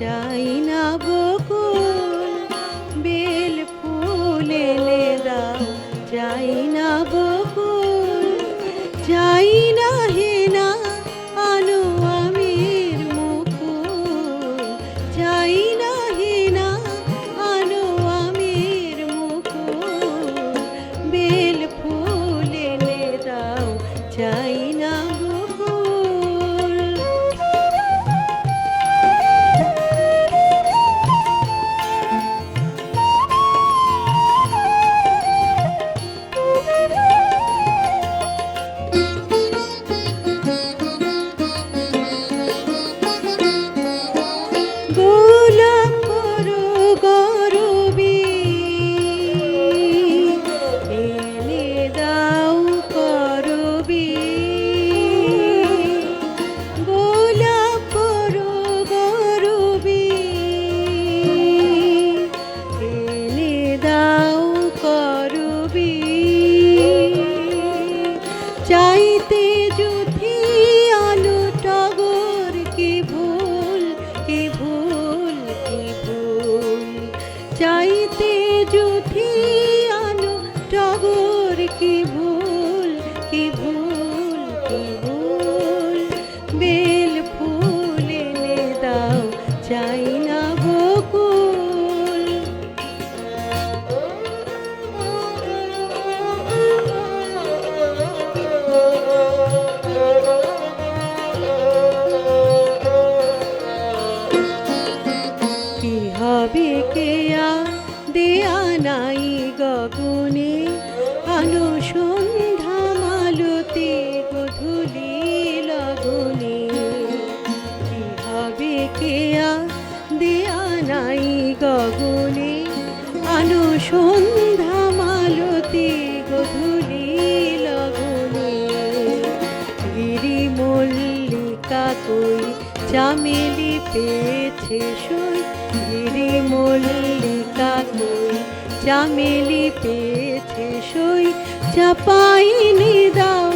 চাই না বকুল বেল ফুল এনে দাও, চাই না বকুল, চাই না হেনা আলো আমের মুকুল, চাই না হেনা আলো আমের মুকুল, বেল ফুল এনে দাও, চাই না বকুল। গোলাপ গরবি এনে দাও করবি, গোলাপ গরবি এনে দাও করবি, চাইতে যুথি আলো টগর কি ভুল, কি ভুল, কি ভুল, চাইতে যুথি আলো টগর কি ভুল, কি ভুল, কি ভুল, বেল ফুল এনে দাও, চাই না বকুল। কি হবে কেয়া দেয়া নাই গগনে, আলো সন্ধ্যা মালতে গধূলি লগনে, কি হবে কেয়া দেয়া নাই গগনে, আলো সন্ধ্যা মালতে গধূলি লগনে, গিরি মল্লিকা কই চামেলি পেয়েছে সই, গিরি মল্লিকা কই চামেলি পেয়েছে সই, চাপাইনি দাও